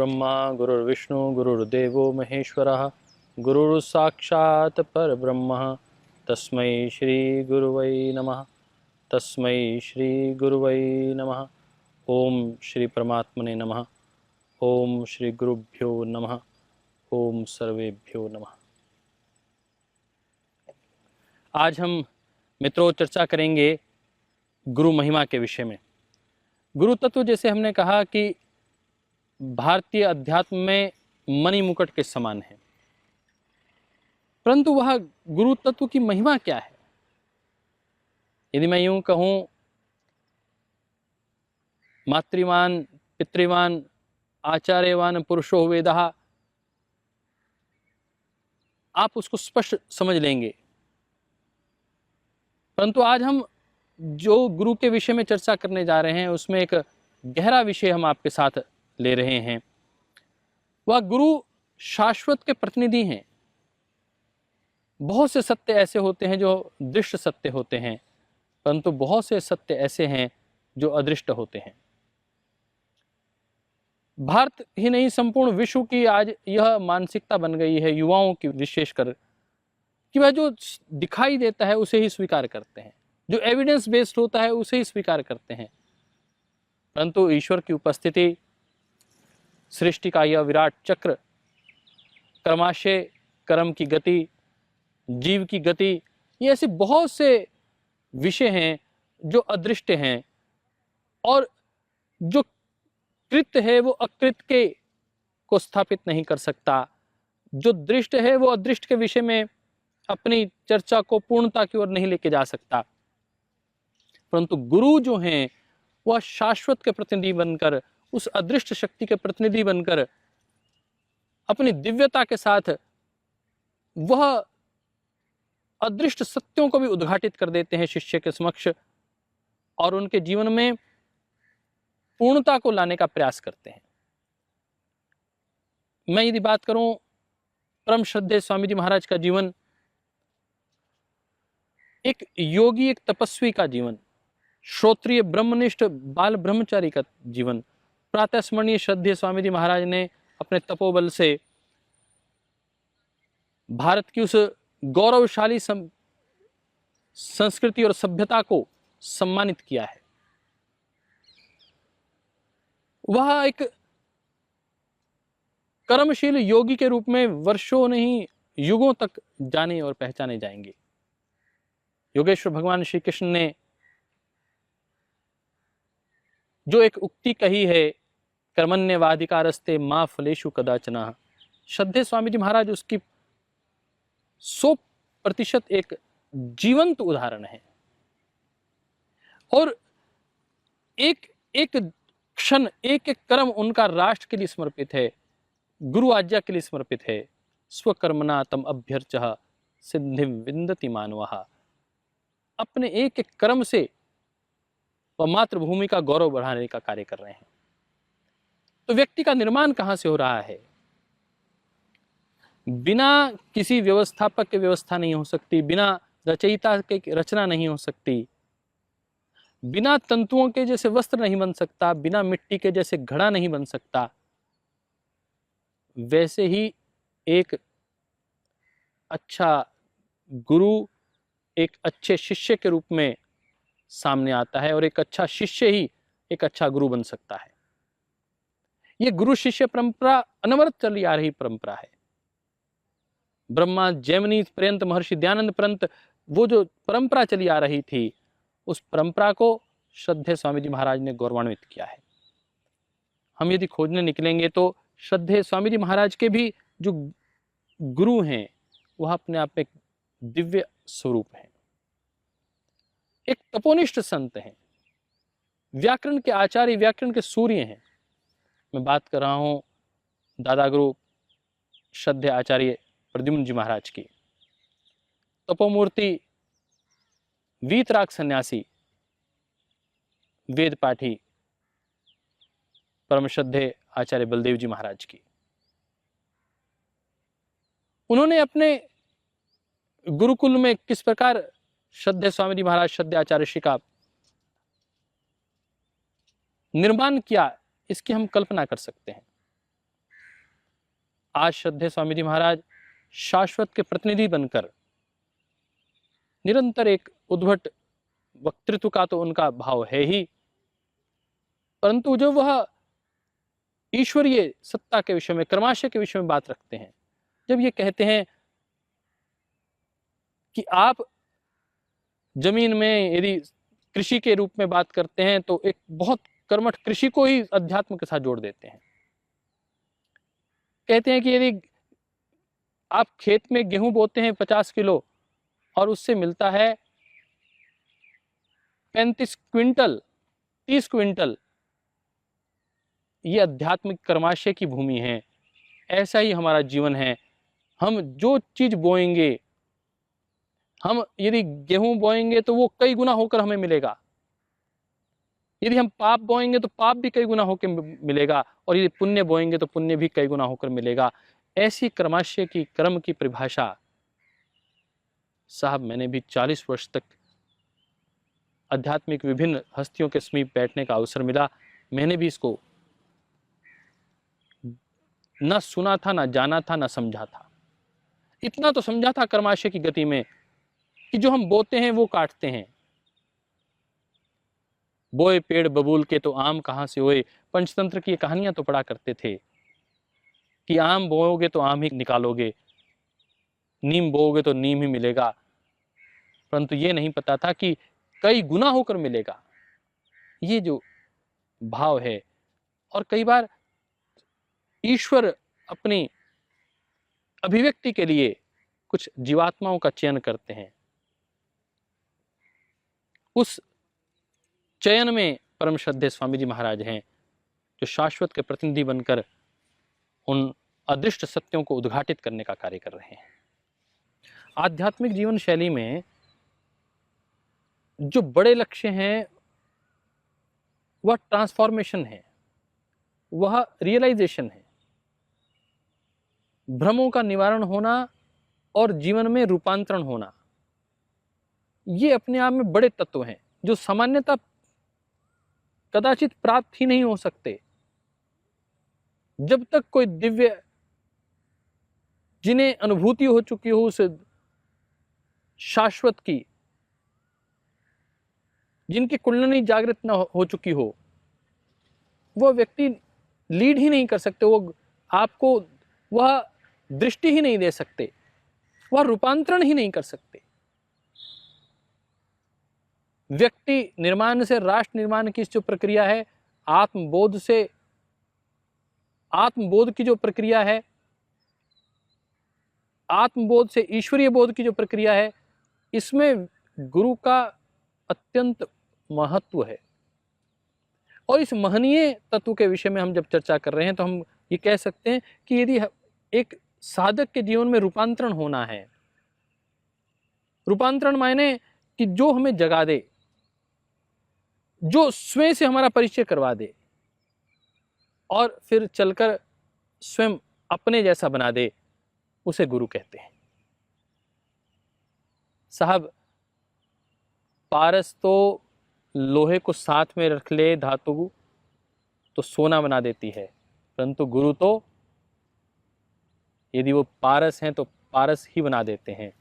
गुरुर्ब्रह्मा गुरुर्विष्णु गुरुर्देवो महेश्वरः गुरुर्साक्षात् परब्रह्म तस्मै श्री गुरुवै नमः। तस्मै श्री गुरुवै नमः। ओम श्री परमात्मने नमः। ओम श्री गुरुभ्यो नमः। ओम सर्वेभ्यो नमः। आज हम मित्रों चर्चा करेंगे गुरु महिमा के विषय में। गुरु तत्व जैसे हमने कहा कि भारतीय अध्यात्म में मणि मुकुट के समान है, परंतु वह गुरु तत्व की महिमा क्या है? यदि मैं यूं कहूं, मातृवान पितृवान आचार्यवान पुरुषो वेदः, आप उसको स्पष्ट समझ लेंगे। परंतु आज हम जो गुरु के विषय में चर्चा करने जा रहे हैं उसमें एक गहरा विषय हम आपके साथ ले रहे हैं। वह गुरु शाश्वत के प्रतिनिधि हैं। बहुत से सत्य ऐसे होते हैं जो दृष्ट सत्य होते हैं, परंतु बहुत से सत्य ऐसे हैं जो अदृष्ट होते हैं। भारत ही नहीं, संपूर्ण विश्व की आज यह मानसिकता बन गई है, युवाओं की विशेषकर, कि वह जो दिखाई देता है उसे ही स्वीकार करते हैं, जो एविडेंस बेस्ड होता है उसे ही स्वीकार करते हैं। परंतु ईश्वर की उपस्थिति, सृष्टि का यह विराट चक्र, कर्माशय कर्म की गति, जीव की गति, ये ऐसे बहुत से विषय हैं जो अदृष्ट हैं, और जो कृत है वो अकृत के को स्थापित नहीं कर सकता, जो दृष्ट है वो अदृष्ट के विषय में अपनी चर्चा को पूर्णता की ओर नहीं लेके जा सकता। परंतु गुरु जो हैं वह शाश्वत के प्रतिनिधि बनकर, उस अदृष्ट शक्ति के प्रतिनिधि बनकर, अपनी दिव्यता के साथ वह अदृष्ट सत्यों को भी उद्घाटित कर देते हैं शिष्य के समक्ष, और उनके जीवन में पूर्णता को लाने का प्रयास करते हैं। मैं यदि बात करूं परम श्रद्धेय स्वामी जी महाराज का जीवन, एक योगी, एक तपस्वी का जीवन, श्रोत्रिय ब्रह्मनिष्ठ बाल ब्रह्मचारी का जीवन, प्रातः स्मरणीय श्रद्धेय स्वामी जी महाराज ने अपने तपोबल से भारत की उस गौरवशाली संस्कृति और सभ्यता को सम्मानित किया है। वह एक कर्मशील योगी के रूप में वर्षों नहीं युगों तक जाने और पहचाने जाएंगे। योगेश्वर भगवान श्री कृष्ण ने जो एक उक्ति कही है, कर्मण्यवाधिकारस्ते मा फलेषु कदाचन, श्रद्धेय स्वामी जी महाराज उसकी 100% एक जीवंत उदाहरण है। और एक एक क्षण, एक एक कर्म उनका राष्ट्र के लिए समर्पित है, गुरु आज्ञा के लिए समर्पित है। स्वकर्मणा तम अभ्यर्चः सिद्धिं विन्दति मानवः। अपने एक एक कर्म से वह मातृभूमि का गौरव बढ़ाने का कार्य कर रहे हैं। तो व्यक्ति का निर्माण कहां से हो रहा है? बिना किसी व्यवस्थापक के व्यवस्था नहीं हो सकती, बिना रचयिता के रचना नहीं हो सकती, बिना तंतुओं के जैसे वस्त्र नहीं बन सकता, बिना मिट्टी के जैसे घड़ा नहीं बन सकता। वैसे ही एक अच्छा गुरु एक अच्छे शिष्य के रूप में सामने आता है, और एक अच्छा शिष्य ही एक अच्छा गुरु बन सकता है। यह गुरु शिष्य परंपरा अनवरत चली आ रही परंपरा है। ब्रह्मा जैमिनी पर्यंत, महर्षि दयानंद पर्यंत वो जो परंपरा चली आ रही थी, उस परंपरा को श्रद्धेय स्वामी जी महाराज ने गौरवान्वित किया है। हम यदि खोजने निकलेंगे तो श्रद्धेय स्वामी जी महाराज के भी जो गुरु हैं वह अपने आप में एक दिव्य स्वरूप है, एक तपोनिष्ठ संत हैं, व्याकरण के आचार्य, व्याकरण के सूर्य हैं। मैं बात कर रहा हूं दादा गुरु श्रद्धेय आचार्य प्रद्युम्न जी महाराज की। तपोमूर्ति, वीतराग सन्यासी, वेद पाठी परम श्रद्धेय आचार्य बलदेव जी महाराज की। उन्होंने अपने गुरुकुल में किस प्रकार श्रद्धेय स्वामी जी महाराज, श्रद्धेय आचार्य श्री का निर्माण किया, इसकी हम कल्पना कर सकते हैं। आज श्रद्धेय स्वामी जी महाराज शाश्वत के प्रतिनिधि बनकर निरंतर एक उद्भट वक्तृत्व का तो उनका भाव है ही, परंतु जो वह ईश्वरीय सत्ता के विषय में, कर्माशय के विषय में बात रखते हैं, जब ये कहते हैं कि आप जमीन में यदि कृषि के रूप में बात करते हैं तो एक बहुत कर्मठ कृषि को ही अध्यात्म के साथ जोड़ देते हैं। कहते हैं कि यदि आप खेत में गेहूं बोते हैं 50 किलो और उससे मिलता है 35 क्विंटल, 30 क्विंटल, ये आध्यात्मिक कर्माशय की भूमि है। ऐसा ही हमारा जीवन है। हम जो चीज बोएंगे, हम यदि गेहूं बोएंगे तो वो कई गुना होकर हमें मिलेगा। यदि हम पाप बोएंगे तो पाप भी कई गुना होकर मिलेगा, और यदि पुण्य बोएंगे तो पुण्य भी कई गुना होकर मिलेगा। ऐसी कर्माशय की, कर्म की परिभाषा साहब मैंने भी 40 वर्ष तक आध्यात्मिक विभिन्न हस्तियों के समीप बैठने का अवसर मिला, मैंने भी इसको न सुना था, न जाना था, न समझा था। इतना तो समझा था कर्माशय की गति में कि जो हम बोते हैं वो काटते हैं। बोए पेड़ बबूल के तो आम कहां से होए, पंचतंत्र की कहानियां तो पढ़ा करते थे कि आम बोओगे तो आम ही निकालोगे, नीम बोओगे तो नीम ही मिलेगा, परंतु ये नहीं पता था कि कई गुना होकर मिलेगा। ये जो भाव है, और कई बार ईश्वर अपनी अभिव्यक्ति के लिए कुछ जीवात्माओं का चयन करते हैं। उस चयन में परम श्रद्धेय स्वामी जी महाराज हैं, जो शाश्वत के प्रतिनिधि बनकर उन अदृष्ट सत्यों को उद्घाटित करने का कार्य कर रहे हैं। आध्यात्मिक जीवन शैली में जो बड़े लक्ष्य हैं वह ट्रांसफॉर्मेशन है, वह रियलाइजेशन है, भ्रमों का निवारण होना और जीवन में रूपांतरण होना। ये अपने आप में बड़े तत्व हैं जो सामान्यतः कदाचित प्राप्त ही नहीं हो सकते जब तक कोई दिव्य, जिन्हें अनुभूति हो चुकी हो उस शाश्वत की, जिनकी कुंडली जागृत न हो चुकी हो, वह व्यक्ति लीड ही नहीं कर सकते, वो आपको वह दृष्टि ही नहीं दे सकते, वह रूपांतरण ही नहीं कर सकते। व्यक्ति निर्माण से राष्ट्र निर्माण की जो प्रक्रिया है, आत्मबोध से आत्मबोध की जो प्रक्रिया है, आत्मबोध से ईश्वरीय बोध की जो प्रक्रिया है, इसमें गुरु का अत्यंत महत्व है। और इस महनीय तत्व के विषय में हम जब चर्चा कर रहे हैं तो हम ये कह सकते हैं कि यदि एक साधक के जीवन में रूपांतरण होना है, रूपांतरण मायने कि जो हमें जगा दे, जो स्वयं से हमारा परिचय करवा दे और फिर चलकर स्वयं अपने जैसा बना दे, उसे गुरु कहते हैं। साहब, पारस तो लोहे को साथ में रख ले धातु तो सोना बना देती है, परंतु गुरु तो यदि वो पारस हैं तो पारस ही बना देते हैं।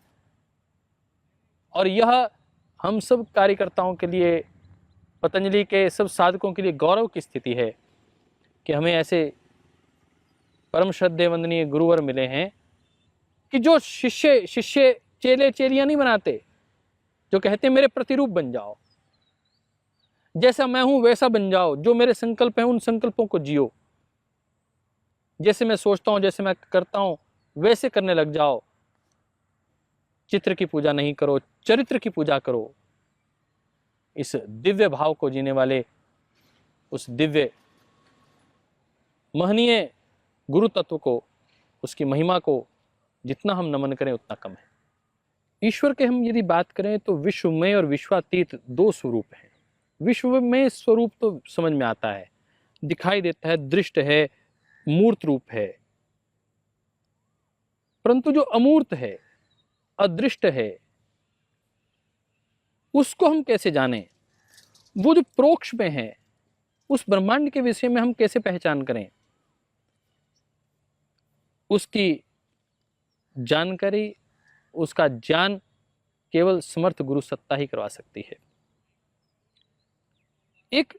और यह हम सब कार्यकर्ताओं के लिए, पतंजलि के सब साधकों के लिए गौरव की स्थिति है कि हमें ऐसे परम श्रद्धेय वंदनीय गुरुवर मिले हैं कि जो शिष्य चेले चेलियां नहीं बनाते, जो कहते हैं मेरे प्रतिरूप बन जाओ, जैसा मैं हूं वैसा बन जाओ, जो मेरे संकल्प हैं उन संकल्पों को जियो, जैसे मैं सोचता हूं, जैसे मैं करता हूं वैसे करने लग जाओ। चित्र की पूजा नहीं करो, चरित्र की पूजा करो। इस दिव्य भाव को जीने वाले उस दिव्य महनीय गुरु तत्व को, उसकी महिमा को जितना हम नमन करें उतना कम है। ईश्वर के हम यदि बात करें तो विश्वमय और विश्वातीत दो स्वरूप हैं। विश्वमय स्वरूप तो समझ में आता है, दिखाई देता है, दृष्ट है, मूर्त रूप है, परंतु जो अमूर्त है, अदृष्ट है, उसको हम कैसे जानें? वो जो प्रोक्ष में है, उस ब्रह्मांड के विषय में हम कैसे पहचान करें? उसकी जानकारी, उसका ज्ञान केवल समर्थ गुरु सत्ता ही करवा सकती है। एक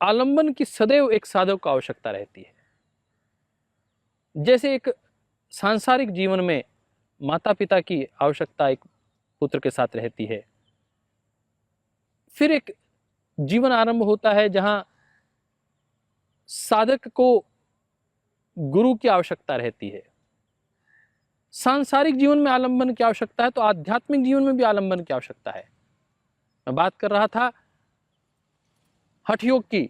आलंबन की सदैव एक साधक को आवश्यकता रहती है। जैसे एक सांसारिक जीवन में माता पिता की आवश्यकता एक पुत्र के साथ रहती है, फिर एक जीवन आरंभ होता है जहां साधक को गुरु की आवश्यकता रहती है। सांसारिक जीवन में आलंबन की आवश्यकता है तो आध्यात्मिक जीवन में भी आलंबन की आवश्यकता है। मैं बात कर रहा था हठ योग की,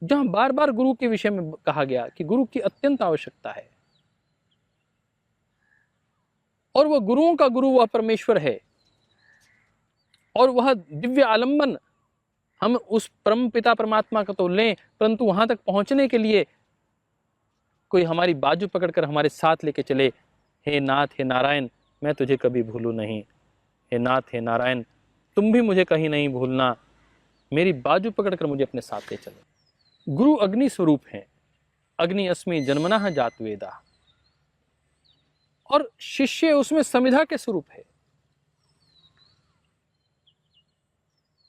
जहां बार बार गुरु के विषय में कहा गया कि गुरु की अत्यंत आवश्यकता है, और वह गुरुओं का गुरु वह परमेश्वर है, और वह दिव्य आलंबन हम उस परम पिता परमात्मा का तो लें, परंतु वहां तक पहुंचने के लिए कोई हमारी बाजू पकड़कर हमारे साथ लेके चले। हे नाथ, हे नारायण, मैं तुझे कभी भूलूं नहीं। हे नाथ, हे नारायण, तुम भी मुझे कहीं नहीं भूलना, मेरी बाजू पकड़कर मुझे अपने साथ ले चले। गुरु अग्नि स्वरूप हैं। अग्नि अस्मि जन्मना जात वेदा, और शिष्य उसमें समिधा के स्वरूप है।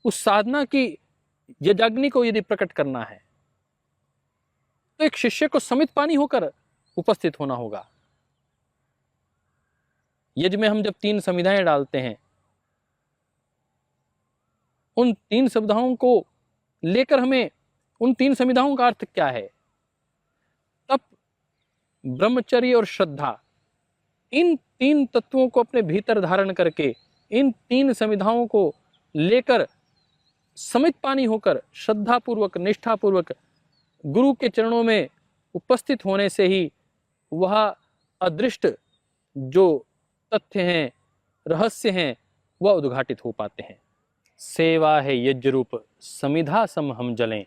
उस साधना की यज्ञाग्नि को यदि प्रकट करना है तो एक शिष्य को समित पानी होकर उपस्थित होना होगा। यज्ञ में हम जब 3 समिधाएं डालते हैं, उन 3 समिधाओं को लेकर हमें, उन 3 समिधाओं का अर्थ क्या है? तप, ब्रह्मचर्य और श्रद्धा, इन 3 तत्वों को अपने भीतर धारण करके, इन 3 समिधाओं को लेकर समित पानी होकर श्रद्धा पूर्वक, निष्ठा पूर्वक गुरु के चरणों में उपस्थित होने से ही वह अदृष्ट जो तथ्य हैं, रहस्य हैं, वह उद्घाटित हो पाते हैं। सेवा है यज्ञ रूप समिधा सम हम जलें।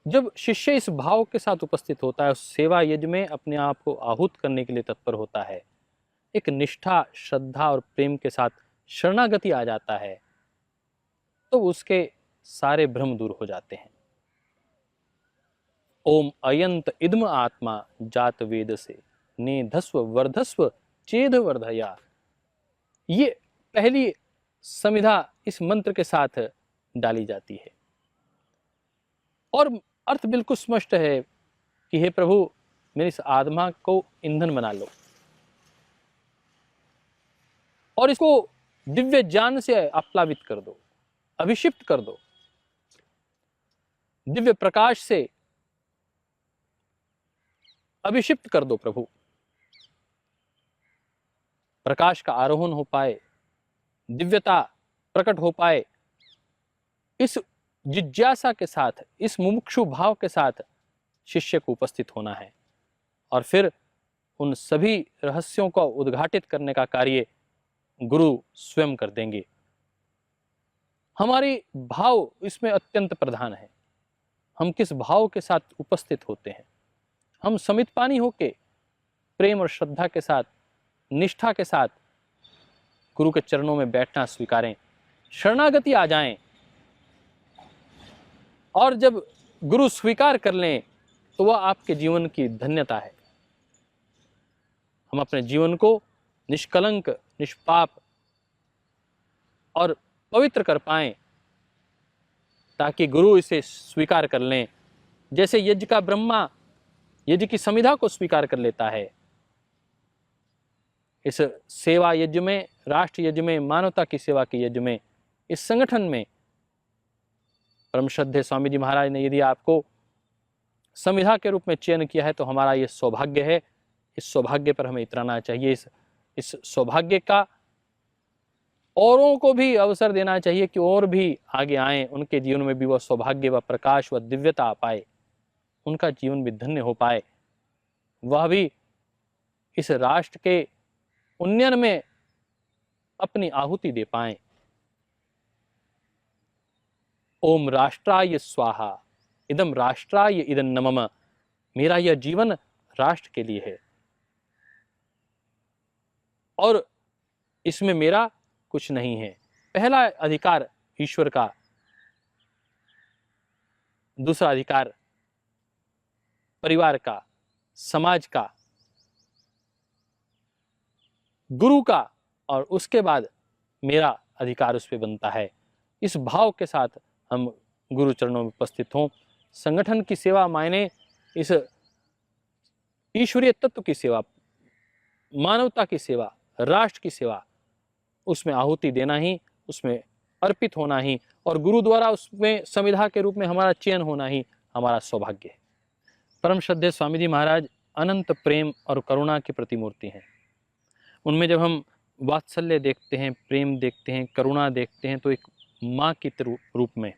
जब शिष्य इस भाव के साथ उपस्थित होता है, उस सेवा यज्ञ में अपने आप को आहूत करने के लिए तत्पर होता है, एक निष्ठा, श्रद्धा और प्रेम के साथ शरणागति आ जाता है, तो उसके सारे भ्रम दूर हो जाते हैं। ओम अयंत इद्म आत्मा जात वेद से नेधस्व वर्धस्व चेद वर्धया। ये पहली समिधा इस मंत्र के साथ डाली जाती है, और अर्थ बिल्कुल स्पष्ट है कि हे प्रभु, मेरी इस आत्मा को ईंधन बना लो और इसको दिव्य ज्ञान से आप्लावित कर दो, अभिषिक्त कर दो, दिव्य प्रकाश से अभिषिक्त कर दो प्रभु। प्रकाश का आरोहण हो पाए, दिव्यता प्रकट हो पाए, इस जिज्ञासा के साथ, इस मुमुक्षु भाव के साथ शिष्य को उपस्थित होना है, और फिर उन सभी रहस्यों को उद्घाटित करने का कार्य गुरु स्वयं कर देंगे। हमारी भाव इसमें अत्यंत प्रधान है। हम किस भाव के साथ उपस्थित होते हैं। हम समित पानी होके प्रेम और श्रद्धा के साथ, निष्ठा के साथ गुरु के चरणों में बैठना स्वीकारें, शरणागति आ जाएं, और जब गुरु स्वीकार कर लें तो वह आपके जीवन की धन्यता है। हम अपने जीवन को निष्कलंक, निष्पाप और पवित्र कर पाएं, ताकि गुरु इसे स्वीकार कर लें। जैसे यज्ञ का ब्रह्मा यज्ञ की समिधा को स्वीकार कर लेता है, इस सेवा यज्ञ में, राष्ट्र यज्ञ में, मानवता की सेवा के यज्ञ में, इस संगठन में परम श्रद्धेय स्वामी जी महाराज ने यदि आपको संविधा के रूप में चयन किया है तो हमारा ये सौभाग्य है। इस सौभाग्य पर हमें इतराना चाहिए। इस सौभाग्य का औरों को भी अवसर देना चाहिए कि और भी आगे आएं, उनके जीवन में भी वह सौभाग्य, वह प्रकाश, वह दिव्यता आ पाए, उनका जीवन भी धन्य हो पाए, वह भी इस राष्ट्र के उन्नयन में अपनी आहुति दे पाएं। ओम राष्ट्राय स्वाहा इदम राष्ट्राय इदं नमः। मेरा यह जीवन राष्ट्र के लिए है और इसमें मेरा कुछ नहीं है। पहला अधिकार ईश्वर का, दूसरा अधिकार परिवार का, समाज का, गुरु का और उसके बाद मेरा अधिकार उस पर बनता है। इस भाव के साथ हम गुरु चरणों में उपस्थित हों। संगठन की सेवा मायने इस ईश्वरीय तत्व की सेवा, मानवता की सेवा, राष्ट्र की सेवा, उसमें आहुति देना ही, उसमें अर्पित होना ही और गुरु द्वारा उसमें संविधा के रूप में हमारा चयन होना ही हमारा सौभाग्य है। परम श्रद्धेय स्वामी जी महाराज अनंत प्रेम और करुणा की प्रतिमूर्ति हैं। उनमें जब हम वात्सल्य देखते हैं, प्रेम देखते हैं, करुणा देखते हैं, तो एक माँ की रूप में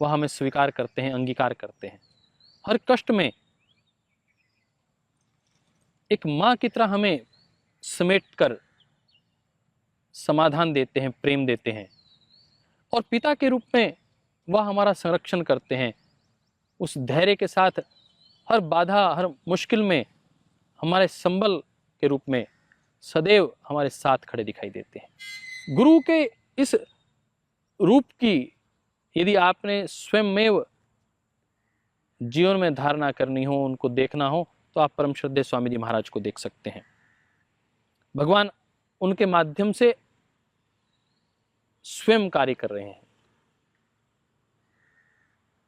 वह हमें स्वीकार करते हैं, अंगीकार करते हैं। हर कष्ट में एक माँ की तरह हमें समेटकर समाधान देते हैं, प्रेम देते हैं। और पिता के रूप में वह हमारा संरक्षण करते हैं। उस धैर्य के साथ हर बाधा, हर मुश्किल में हमारे संबल के रूप में सदैव हमारे साथ खड़े दिखाई देते हैं। गुरु के इस रूप की यदि आपने स्वयंमेव जीवन में धारणा करनी हो, उनको देखना हो, तो आप परम श्रद्धेय स्वामी जी महाराज को देख सकते हैं। भगवान उनके माध्यम से स्वयं कार्य कर रहे हैं।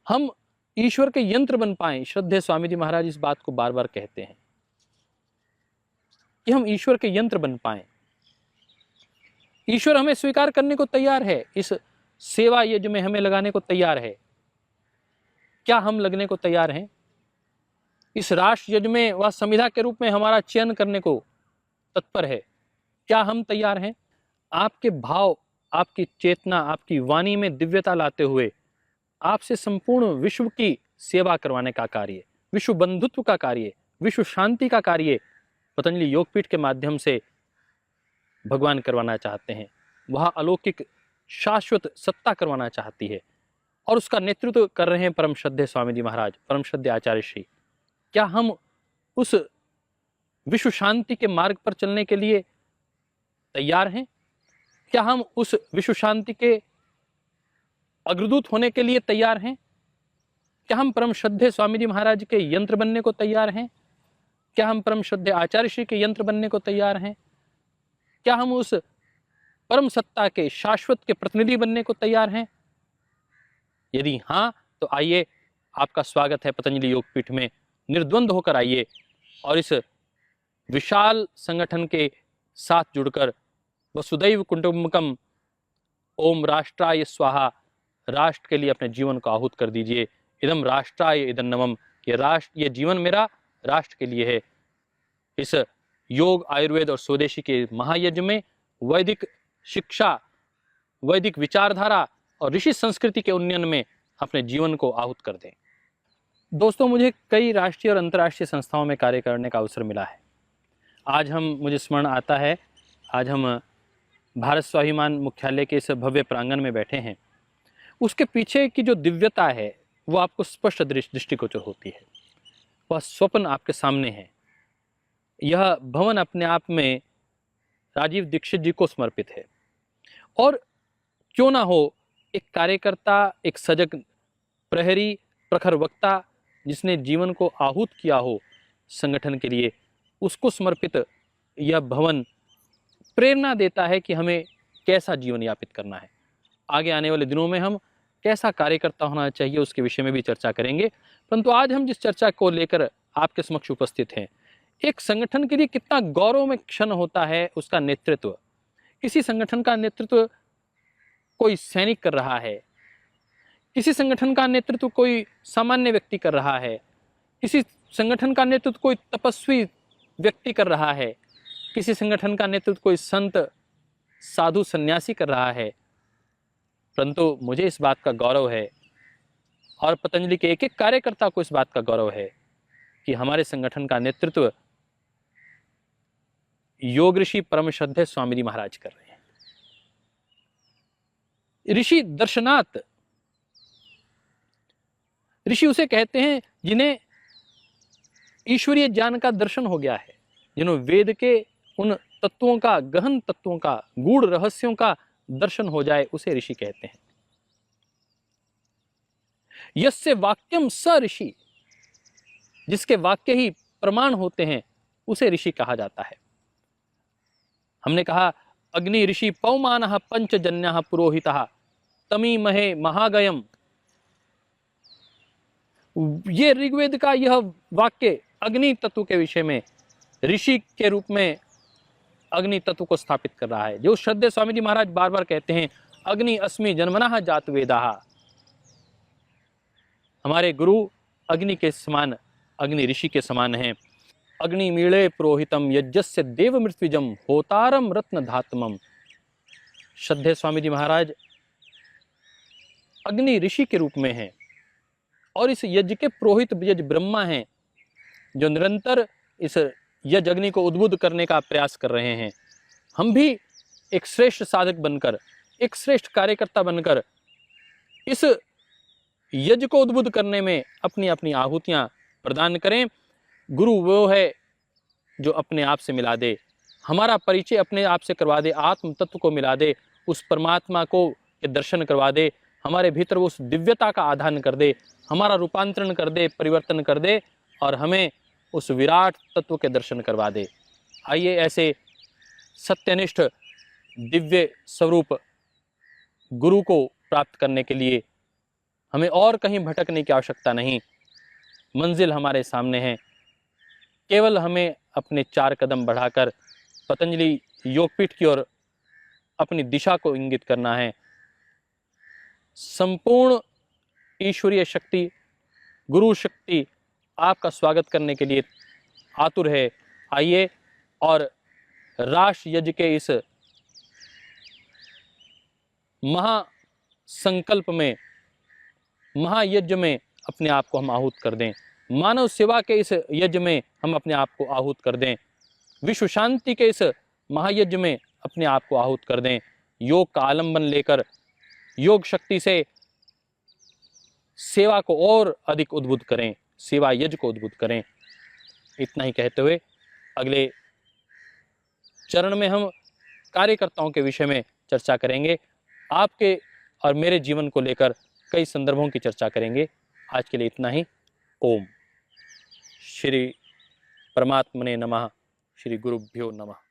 हम ईश्वर के यंत्र बन पाएं, श्रद्धेय स्वामी जी महाराज इस बात को बार बार कहते हैं कि हम ईश्वर के यंत्र बन पाएं। ईश्वर हमें स्वीकार करने को तैयार है, इस सेवा यज्ञ में हमें लगाने को तैयार है। क्या हम लगने को तैयार हैं? इस राष्ट्र यज्ञ में वह संविधा के रूप में हमारा चयन करने को तत्पर है। क्या हम तैयार हैं? आपके भाव, आपकी चेतना, आपकी वाणी में दिव्यता लाते हुए आपसे संपूर्ण विश्व की सेवा करवाने का कार्य, विश्व बंधुत्व का कार्य, विश्व शांति का कार्य पतंजलि योगपीठ के माध्यम से भगवान करवाना चाहते हैं। वह अलौकिक शाश्वत सत्ता करवाना चाहती है और उसका नेतृत्व कर रहे हैं परम श्रद्धेय स्वामी जी महाराज, परम श्रद्धेय आचार्य श्री। क्या हम उस विश्व शांति के मार्ग पर चलने के लिए तैयार हैं? क्या हम उस विश्व शांति के अग्रदूत होने के लिए तैयार हैं? क्या हम परम श्रद्धेय स्वामी जी महाराज के यंत्र बनने को तैयार हैं? क्या हम परम श्रद्धेय आचार्य श्री के यंत्र बनने को तैयार हैं? क्या हम उस परम सत्ता के शाश्वत के प्रतिनिधि बनने को तैयार हैं? यदि हाँ, तो आइए, आपका स्वागत है पतंजलि योगपीठ में। निर्द्वंद होकर आइए और इस विशाल संगठन के साथ जुड़कर वसुदैव कुटुंबकम ओम राष्ट्राय स्वाहा, राष्ट्र के लिए अपने जीवन को आहूत कर दीजिए। इदम राष्ट्राय इदं नमम, ये राष्ट्र, ये जीवन मेरा राष्ट्र के लिए है। इस योग, आयुर्वेद और स्वदेशी के महायज्ञ में वैदिक शिक्षा, वैदिक विचारधारा और ऋषि संस्कृति के उन्नयन में अपने जीवन को आहूत कर दें। दोस्तों, मुझे कई राष्ट्रीय और अंतर्राष्ट्रीय संस्थाओं में कार्य करने का अवसर मिला है। आज मुझे स्मरण आता है, आज हम भारत स्वाभिमान मुख्यालय के इस भव्य प्रांगण में बैठे हैं। उसके पीछे की जो दिव्यता है वो आपको स्पष्ट दृष्टिगोचर होती है। वह स्वप्न आपके सामने है। यह भवन अपने आप में राजीव दीक्षित जी को समर्पित है। और क्यों ना हो, एक कार्यकर्ता, एक सजग प्रहरी, प्रखर वक्ता जिसने जीवन को आहूत किया हो संगठन के लिए, उसको समर्पित यह भवन प्रेरणा देता है कि हमें कैसा जीवन यापित करना है। आगे आने वाले दिनों में हम कैसा कार्यकर्ता होना चाहिए उसके विषय में भी चर्चा करेंगे। परंतु आज हम जिस चर्चा को लेकर आपके समक्ष उपस्थित हैं, एक संगठन के लिए कितना गौरव में क्षण होता है उसका नेतृत्व। किसी संगठन का नेतृत्व कोई सैनिक कर रहा है, किसी संगठन का नेतृत्व कोई सामान्य व्यक्ति कर रहा है, किसी संगठन का नेतृत्व कोई तपस्वी व्यक्ति कर रहा है, किसी संगठन का नेतृत्व कोई संत, साधु, सन्यासी कर रहा है। परंतु मुझे इस बात का गौरव है और पतंजलि के एक एक कार्यकर्ता को इस बात का गौरव है कि हमारे संगठन का नेतृत्व योग ऋषि परम श्रद्धेय स्वामी जी महाराज कर रहे हैं। ऋषि दर्शनात्, ऋषि उसे कहते हैं जिन्हें ईश्वरीय ज्ञान का दर्शन हो गया है, जिन्हें वेद के उन तत्वों का, गहन तत्वों का, गूढ़ रहस्यों का दर्शन हो जाए, उसे ऋषि कहते हैं। यस्य वाक्यम स ऋषि, जिसके वाक्य ही प्रमाण होते हैं, उसे ऋषि कहा जाता है। हमने कहा अग्नि ऋषि पौमानः पंचजन्यः पुरोहितः तमीमहे महागयम। ये ऋग्वेद का यह वाक्य अग्नि तत्व के विषय में ऋषि के रूप में अग्नि तत्व को स्थापित कर रहा है। जो श्रद्धेय स्वामी जी महाराज बार बार कहते हैं अग्नि अस्मि जन्मनः जात वेदाः। हमारे गुरु अग्नि के समान, अग्नि ऋषि के समान हैं। अग्नि मीळे पुरोहितम यज्ञस्य देव मृत्युजम होतारम रत्न धातमम। श्रद्धेय स्वामी जी महाराज अग्नि ऋषि के रूप में हैं और इस यज्ञ के पुरोहित यज्ञ ब्रह्मा हैं, जो निरंतर इस यज्ञ अग्नि को उद्बुद्ध करने का प्रयास कर रहे हैं। हम भी एक श्रेष्ठ साधक बनकर, एक श्रेष्ठ कार्यकर्ता बनकर इस यज्ञ को उद्बुद्ध करने में अपनी अपनी आहुतियां प्रदान करें। गुरु वो है जो अपने आप से मिला दे, हमारा परिचय अपने आप से करवा दे, आत्म तत्व को मिला दे, उस परमात्मा को के दर्शन करवा दे, हमारे भीतर वो उस दिव्यता का आधान कर दे, हमारा रूपांतरण कर दे, परिवर्तन कर दे और हमें उस विराट तत्व के दर्शन करवा दे। आइए ऐसे सत्यनिष्ठ दिव्य स्वरूप गुरु को प्राप्त करने के लिए हमें और कहीं भटकने की आवश्यकता नहीं, मंजिल हमारे सामने है। केवल हमें अपने 4 कदम बढ़ाकर पतंजलि योगपीठ की ओर अपनी दिशा को इंगित करना है। संपूर्ण ईश्वरीय शक्ति, गुरु शक्ति आपका स्वागत करने के लिए आतुर है। आइए और राश यज्ञ के इस महासंकल्प में, महायज्ञ में अपने आप को हम आहूत कर दें। मानव सेवा के इस यज्ञ में हम अपने आप को आहूत कर दें। विश्व शांति के इस महायज्ञ में अपने आप को आहूत कर दें। योग का आलंबन लेकर योग शक्ति से सेवा को और अधिक उद्बुद्ध करें, सेवा यज्ञ को उद्बुद्ध करें। इतना ही कहते हुए अगले चरण में हम कार्यकर्ताओं के विषय में चर्चा करेंगे। आपके और मेरे जीवन को लेकर कई संदर्भों की चर्चा करेंगे। आज के लिए इतना ही। ओम श्री परमात्मने नमः। श्री गुरुभ्यो नमः।